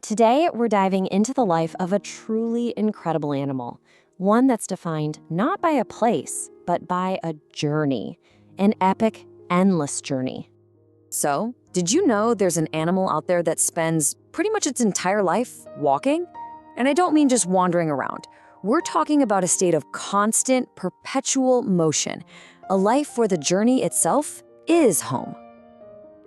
Today, we're diving into the life of a truly incredible animal, one that's defined not by a place, but by a journey, an epic, endless journey. So, did you know there's an animal out there that spends pretty much its entire life walking? And I don't mean just wandering around. We're talking about a state of constant, perpetual motion, a life where the journey itself is home.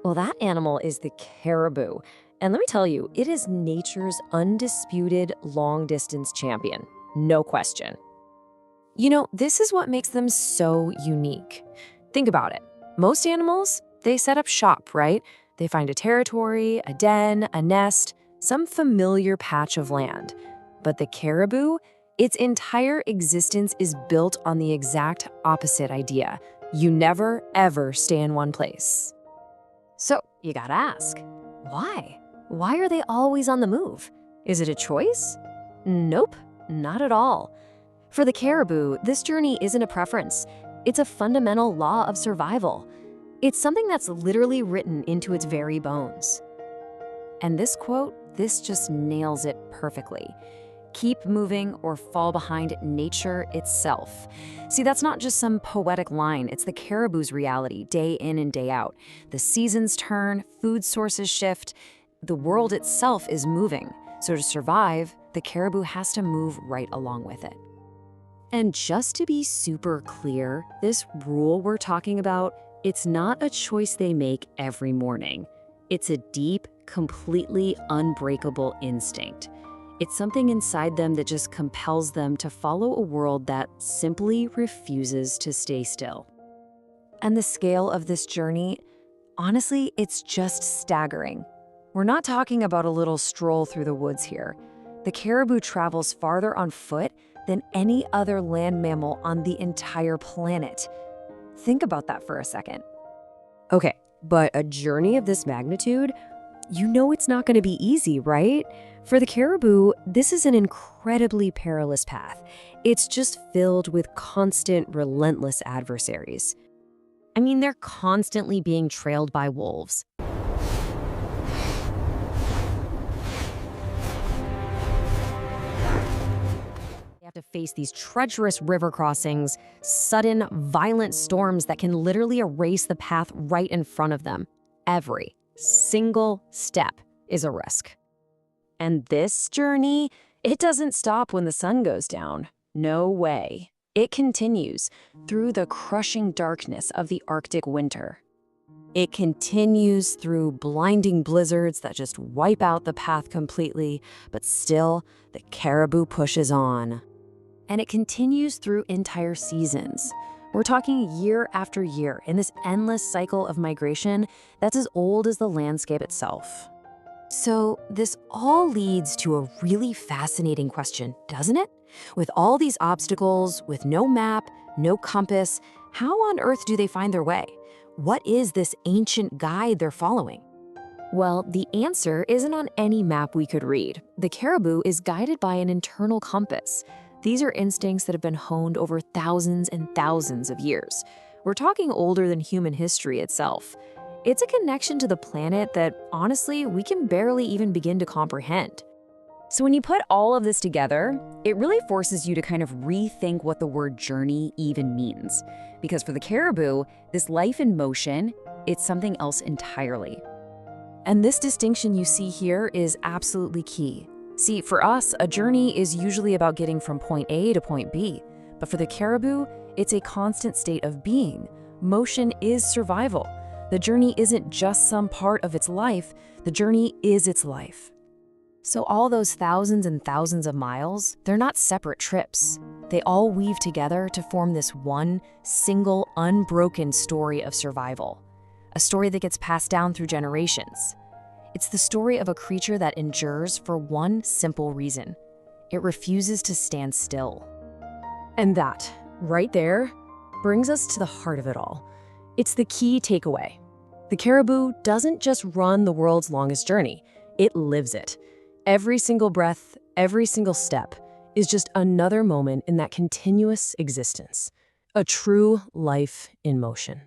Well, that animal is the caribou. And let me tell you, it is nature's undisputed long-distance champion. No question. You know, this is what makes them so unique. Think about it. Most animals, they set up shop, right? They find a territory, a den, a nest, some familiar patch of land. But the caribou, its entire existence is built on the exact opposite idea. You never, ever stay in one place. So, you gotta ask, why? Why are they always on the move? Is it a choice? Nope, not at all. For the caribou, this journey isn't a preference. It's a fundamental law of survival. It's something that's literally written into its very bones. And this quote, this just nails it perfectly. Keep moving or fall behind nature itself. See, that's not just some poetic line. It's the caribou's reality, day in and day out. The seasons turn, food sources shift. The world itself is moving. So to survive, the caribou has to move right along with it. And just to be super clear, this rule we're talking about, it's not a choice they make every morning. It's a deep, completely unbreakable instinct. It's something inside them that just compels them to follow a world that simply refuses to stay still. And the scale of this journey, honestly, it's just staggering. We're not talking about a little stroll through the woods here. The caribou travels farther on foot than any other land mammal on the entire planet. Think about that for a second. Okay, but a journey of this magnitude, you know it's not going to be easy, right? For the caribou, this is an incredibly perilous path. It's just filled with constant, relentless adversaries. I mean, they're constantly being trailed by wolves. They have to face these treacherous river crossings, sudden, violent storms that can literally erase the path right in front of them. Every single step is a risk. And this journey, it doesn't stop when the sun goes down. No way. It continues through the crushing darkness of the Arctic winter. It continues through blinding blizzards that just wipe out the path completely, but still, the caribou pushes on. And it continues through entire seasons. We're talking year after year in this endless cycle of migration that's as old as the landscape itself. So this all leads to a really fascinating question, doesn't it? With all these obstacles, with no map, no compass, how on earth do they find their way? What is this ancient guide they're following? Well, the answer isn't on any map we could read. The caribou is guided by an internal compass. These are instincts that have been honed over thousands and thousands of years. We're talking older than human history itself. It's a connection to the planet that, honestly, we can barely even begin to comprehend. So when you put all of this together, it really forces you to kind of rethink what the word journey even means. Because for the caribou, this life in motion, it's something else entirely. And this distinction you see here is absolutely key. See, for us, a journey is usually about getting from point A to point B. But for the caribou, it's a constant state of being. Motion is survival. The journey isn't just some part of its life, the journey is its life. So all those thousands and thousands of miles, they're not separate trips. They all weave together to form this one, single, unbroken story of survival. A story that gets passed down through generations. It's the story of a creature that endures for one simple reason. It refuses to stand still. And that, right there, brings us to the heart of it all. It's the key takeaway. The caribou doesn't just run the world's longest journey, it lives it. Every single breath, every single step is just another moment in that continuous existence. A true life in motion.